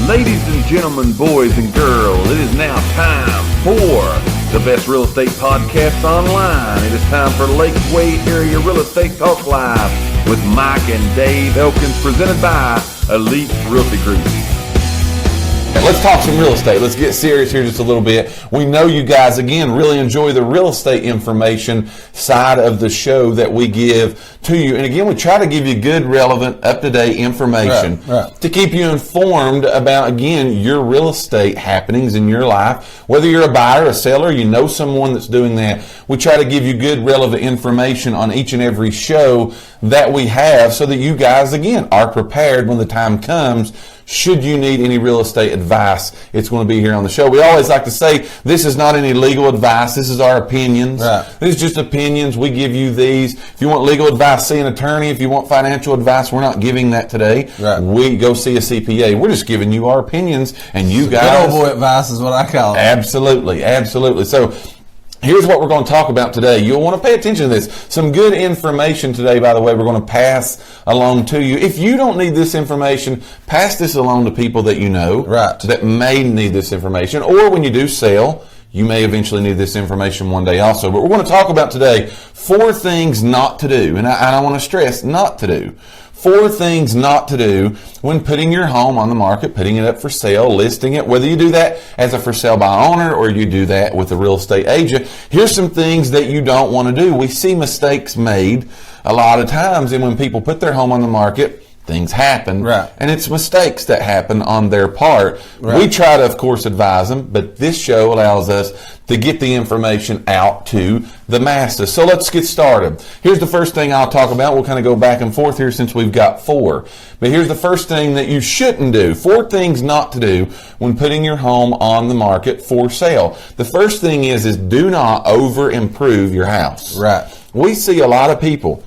Ladies and gentlemen, boys and girls, it is now time for the best real estate podcast online. It is time for Lakeway Area Real Estate Talk Live with Mike and Dave Elkins, presented by Elite Realty Group. Let's talk some real estate. Let's get serious here just a little bit. We know you guys, again, really enjoy the real estate information side of the show that we give to you. And again, we try to give you good, relevant, up-to-date information to keep you informed about, again, your real estate happenings in your life. Whether you're a buyer, a seller, you know someone that's doing that, we try to give you good, relevant information on each and every show that we have so that you guys, again, are prepared when the time comes. Should you need any real estate advice, it's going to be here on the show. We always like to say this is not any legal advice. This is our opinions. This is just opinions. We give you these. If you want legal advice, see an attorney. If you want financial advice, we're not giving that today. We go see a CPA. We're just giving you our opinions, and you guys. Good old boy advice is what I call it. Absolutely, absolutely. So here's what we're going to talk about today. You'll want to pay attention to this. Some good information today, by the way, we're going to pass along to you. If you don't need this information, pass this along to people that you know that may need this information. Or when you do sell, you may eventually need this information one day also. But we're going to talk about today 4 things not to do. And I want to stress, not to do. 4 things not to do when putting your home on the market, putting it up for sale, listing it, whether you do that as a for sale by owner or you do that with a real estate agent. Here's some things that you don't want to do. We see mistakes made a lot of times, and when people put their home on the market, things happen, and it's mistakes that happen on their part. We try to, of course, advise them, but this show allows us to get the information out to the masses. So let's get started. Here's the first thing I'll talk about. We'll kind of go back and forth here since we've got 4. But here's the first thing that you shouldn't do. 4 things not to do when putting your home on the market for sale. The first thing is do not over improve your house. We see a lot of people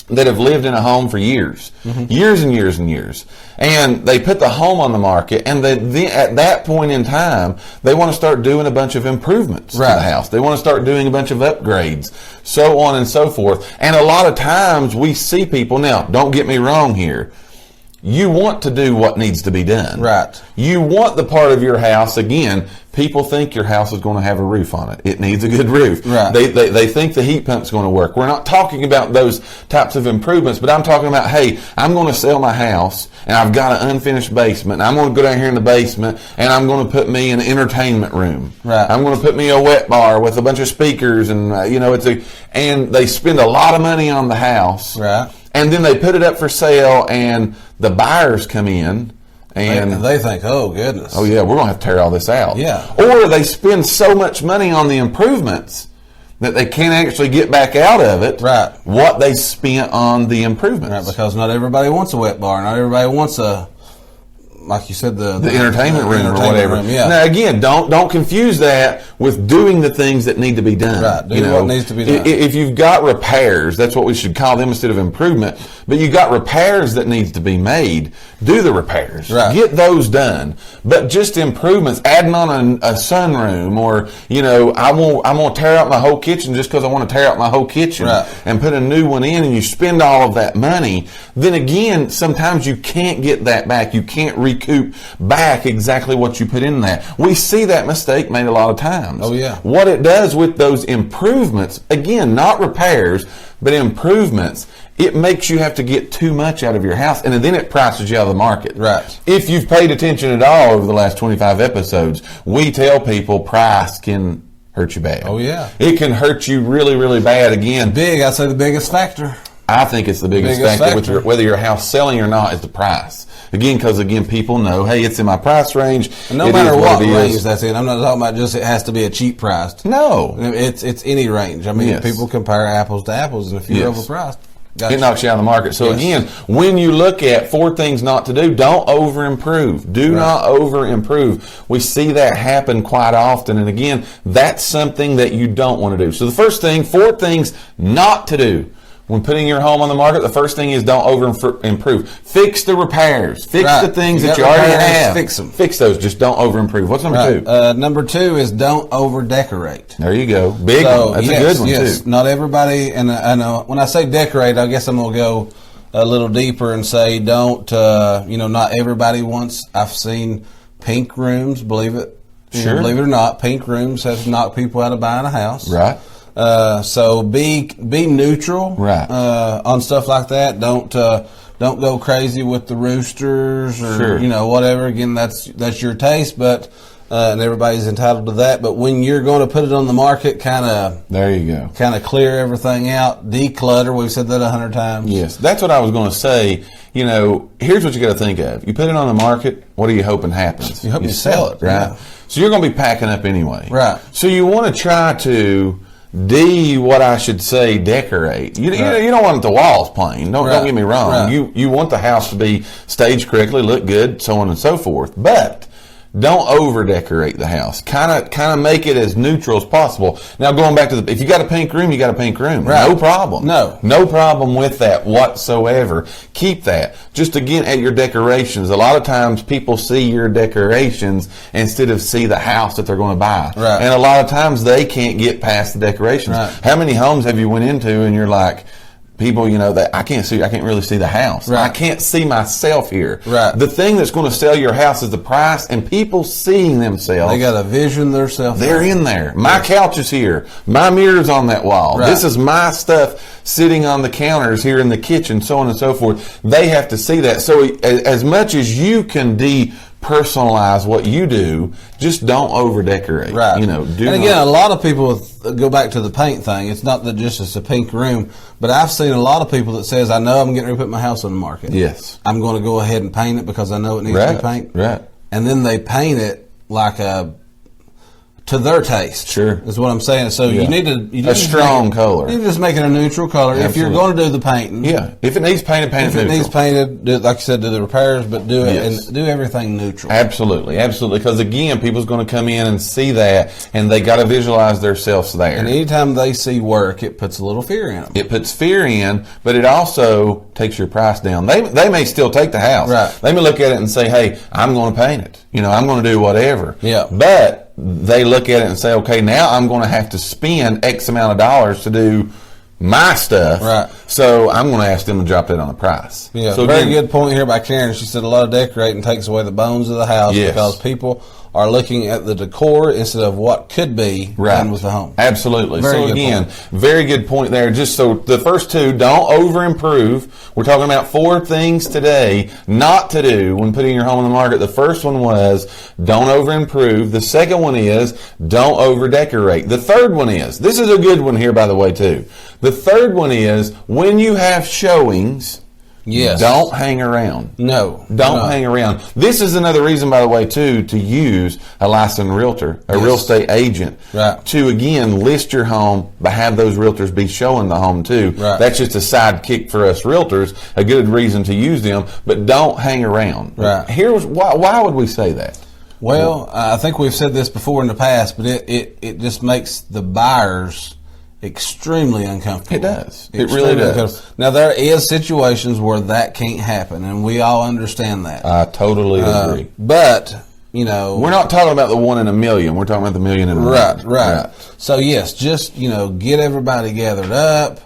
that have lived in a home for years, years and years and years. And they put the home on the market, and at that point in time, they want to start doing a bunch of improvements to the house. They want to start doing a bunch of upgrades, so on and so forth. And a lot of times we see people, now, don't get me wrong here, you want to do what needs to be done. You want the part of your house, again, people think your house is going to have a roof on it. It needs a good roof. They think the heat pump's going to work. We're not talking about those types of improvements, but I'm talking about, hey, I'm going to sell my house, and I've got an unfinished basement, and I'm going to go down here in the basement, and I'm going to put me an entertainment room. I'm going to put me a wet bar with a bunch of speakers, and and they spend a lot of money on the house. And then they put it up for sale, and the buyers come in, and they think, oh, goodness. Oh, yeah, we're going to have to tear all this out. Or they spend so much money on the improvements that they can't actually get back out of it what they spent on the improvements. Because not everybody wants a wet bar. Not everybody wants a, like you said, the entertainment room or whatever. Now, again, don't confuse that with doing the things that need to be done. Do what needs to be done. If you've got repairs, that's what we should call them instead of improvement. But you've got repairs that needs to be made, do the repairs. Get those done. But just improvements, adding on a sunroom, or, I'm going to tear out my whole kitchen just because I want to tear out my whole kitchen and put a new one in, and you spend all of that money, then again, sometimes you can't get that back. You can't recoup back exactly what you put in that. We see that mistake made a lot of times. What it does with those improvements, again, not repairs, but improvements, it makes you have to get too much out of your house, and then it prices you out of the market. If you've paid attention at all over the last 25 episodes, we tell people price can hurt you bad. It can hurt you really, really bad. Again, I'd say the biggest factor. I think it's the biggest factor. With whether your house selling or not is the price. Again, because people know, hey, it's in my price range. And no matter what range that's in, I'm not talking about just it has to be a cheap price. No, it's any range. I mean, people compare apples to apples, and if you're overpriced, it knocks you out of the market. So again, when you look at 4 things not to do, don't over improve. Do not over improve. We see that happen quite often, and again, that's something that you don't want to do. So the first thing, 4 things not to do when putting your home on the market. The first thing is don't over improve. Fix the repairs. Fix the things that you already have. Fix them. Fix those. Just don't over improve. What's number 2? Number 2 is don't over decorate. There you go. Big one. That's a good one too. Not everybody, and when I say decorate, I guess I'm going to go a little deeper and say, don't, not everybody wants, I've seen pink rooms, believe it or not, pink rooms have knocked people out of buying a house. Right. So be neutral, right, on stuff like that. Don't go crazy with the roosters or whatever. Again, that's your taste, but and everybody's entitled to that. But when you're going to put it on the market, there you go, kind of clear everything out, declutter. We've said that 100 times. Yes, that's what I was going to say. Here's what you got to think of. You put it on the market. What are you hoping happens? You hope you sell it, right? Yeah. So you're going to be packing up anyway, right? So you want to try to decorate. You don't want the walls plain. Don't get me wrong. Right. You want the house to be staged correctly, look good, so on and so forth. But don't over decorate the house. Kind of make it as neutral as possible. Now going back to if you got a pink room, you got a pink room. Right. No problem. No problem with that whatsoever. Keep that. Just again at your decorations. A lot of times people see your decorations instead of see the house that they're going to buy. Right. And a lot of times they can't get past the decorations. Right. How many homes have you went into and you're like, people, that I can't really see the house. Right. I can't see myself here. Right. The thing that's going to sell your house is the price and people seeing themselves. They got a vision themselves. They're in there. My couch is here. My mirror's on that wall. Right. This is my stuff sitting on the counters here in the kitchen, so on and so forth. They have to see that. So as much as you can personalize what you do, just don't over decorate. Right. A lot of people go back to the paint thing. It's not that just it's a pink room, but I've seen a lot of people that says, I know I'm getting ready to put my house on the market. Yes. I'm going to go ahead and paint it because I know it needs to be painted. Right. And then they paint it like to their taste. Sure. Is what I'm saying. So you need to a strong color. You just make it a neutral color. Absolutely. If you're going to do the painting. Yeah. If it needs painted, paint it neutral. If it needs painted, like I said, do the repairs, but do it Yes. and do everything neutral. Absolutely. Because again, people's going to come in and see that, and they got to visualize themselves there. And anytime they see work, it puts a little fear in them. It puts fear in, but it also takes your price down. They may still take the house. Right. They may look at it and say, hey, I'm going to paint it. I'm going to do whatever. Yeah. But they look at it and say, okay, now I'm going to have to spend X amount of dollars to do my stuff. Right. So I'm going to ask them to drop that on the price. Yeah. So very good point here by Karen. She said a lot of decorating takes away the bones of the house because people are looking at the decor instead of what could be done with the home. Absolutely. Very very good point there. Just so the first two, don't over improve. We're talking about 4 things today not to do when putting your home on the market. The first one was don't over improve. The second one is don't over decorate. The third one is, this is a good one here by the way too. The third one is when you have showings, don't hang around. Don't hang around. This is another reason, by the way, too, to use a licensed realtor, a real estate agent, to again list your home, but have those realtors be showing the home too. Right. That's just a sidekick for us realtors, a good reason to use them, but don't hang around. Right. Here's why would we say that? Well, I think we've said this before in the past, but it just makes the buyers extremely uncomfortable. It does. It really does. Now, there is situations where that can't happen, and we all understand that. I totally agree. But, we're not talking about the 1 in a million. We're talking about the million in a million. Right. So, yes, just, get everybody gathered up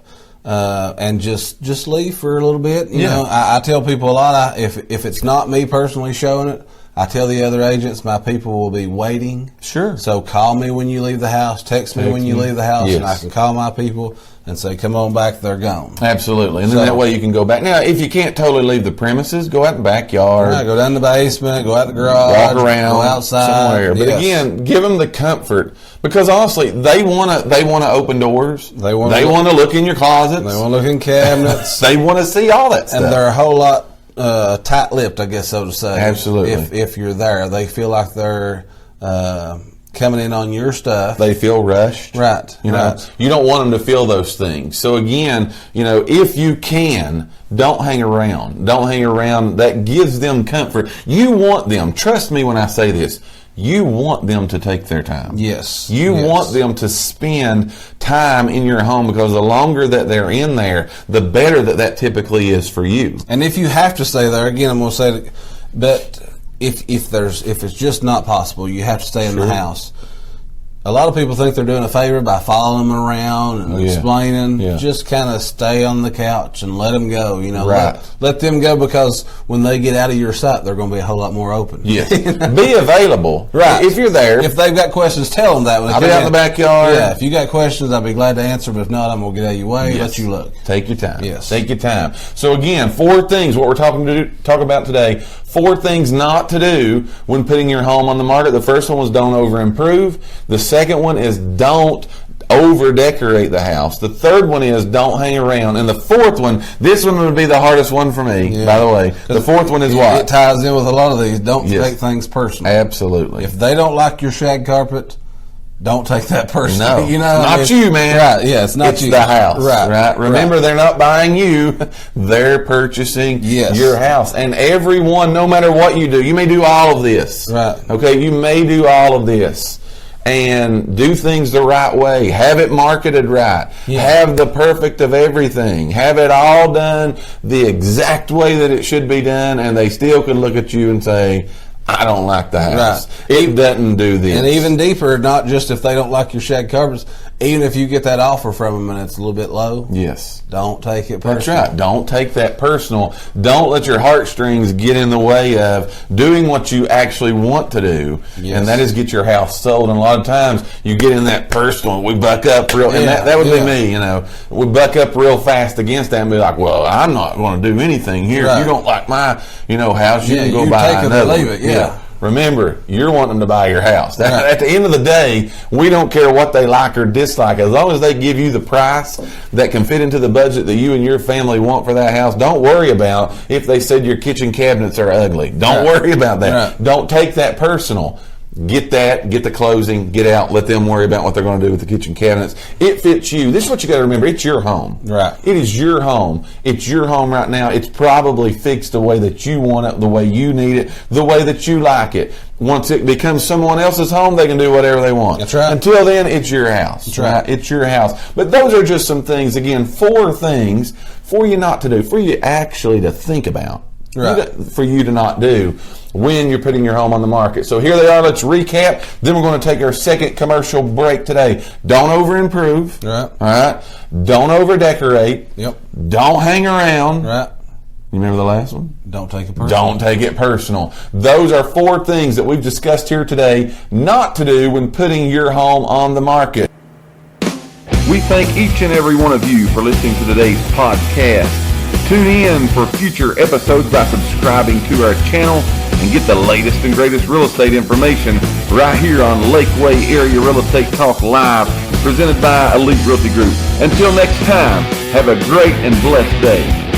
and just leave for a little bit. You know, I tell people a lot, if it's not me personally showing it, I tell the other agents my people will be waiting. Sure. So call me when you leave the house, text me when you leave the house, and I can call my people and say, come on back, they're gone. Absolutely. And then that way you can go back. Now, if you can't totally leave the premises, go out in the backyard. Go down the basement, go out the garage. Walk around. Go outside. Somewhere. But again, give them the comfort. Because honestly, they want to open doors. They want to look in your closets. They want to look in cabinets. They want to see all that stuff. And they're a whole lot tight-lipped, I guess so to say. Absolutely. If you're there, they feel like they're coming in on your stuff. They feel rushed. Right. You know, you don't want them to feel those things. So again, if you can, don't hang around. Don't hang around. That gives them comfort. You want them, trust me when I say this, you want them to take their time. Yes. You want them to spend time in your home because the longer that they're in there, the better that typically is for you. And if you have to stay there, again, I'm going to say that, but if it's just not possible, you have to stay in the house. A lot of people think they're doing a favor by following them around and explaining. Yeah. Just kind of stay on the couch and let them go. You know, Right. let them go, because when they get out of your sight, they're going to be a whole lot more open. Yes. Be available. Right. If you're there. If they've got questions, tell them that. When they I'll be come out in the backyard. Yeah, if you got questions, I'll be glad to answer them. If not, I'm going to get out of your way and Yes. let you look. Take your time. Yes. Take your time. So again, 4 things, what we're talk about today, 4 things not to do when putting your home on the market. The first one was don't over improve. The second one is don't over decorate the house. The third one is don't hang around. And the fourth one, this one would be the hardest one for me, by the way. The fourth one is what? It ties in with a lot of these. Don't Yes. take things personal. Absolutely. If they don't like your shag carpet, don't take that personally. No, You know, not you, man. Right? Yeah, it's not it's you. the house, Right? Remember, they're not buying you; they're purchasing Yes. your house. And everyone, no matter what you do, you may do all of this. Right. Okay, you may do all of this. And do things the right way. Have it marketed right. Yeah. Have the perfect of everything. Have it all done the exact way that it should be done, and they still can look at you and say, I don't like the house. Right. It doesn't do this. And even deeper, not just if they don't like your shag carpets, even if you get that offer from them and it's a little bit low, Yes. don't take it personal. That's right. Don't take that personal. Don't let your heartstrings get in the way of doing what you actually want to do, Yes. and that is get your house sold. And a lot of times you get in that personal. We buck up real, and Yeah, that would be yeah. me. You know, we buck up real fast against that and be like, "Well, I'm not going to do anything here. Right. If you don't like my, house, you Yeah, can go you buy take it or another leave one." it, yeah. Remember, you're wanting them to buy your house. Right. At the end of the day, we don't care what they like or dislike. As long as they give you the price that can fit into the budget that you and your family want for that house, don't worry about if they said your kitchen cabinets are ugly. Don't Right. worry about that. Right. Don't take that personal. Get that, get the closing, get out, let them worry about what they're going to do with the kitchen cabinets. It fits you. This is what you got to remember. It's your home. Right. It is your home. It's your home right now. It's probably fixed the way that you want it, the way you need it, the way that you like it. Once it becomes someone else's home, they can do whatever they want. That's right. Until then, it's your house. That's right. It's your house. But those are just some things, again, 4 things for you not to do, for you actually to think about. Right. For you to not do when you're putting your home on the market. So here they are. Let's recap. Then we're going to take our second commercial break today. Don't over improve. Right. All right. Don't over decorate. Yep. Don't hang around. Right? You remember the last one? Don't take it personal. Don't take it personal. Those are 4 things that we've discussed here today not to do when putting your home on the market. We thank each and every one of you for listening to today's podcast. Tune in for future episodes by subscribing to our channel and get the latest and greatest real estate information right here on Lakeway Area Real Estate Talk Live, presented by Elite Realty Group. Until next time, have a great and blessed day.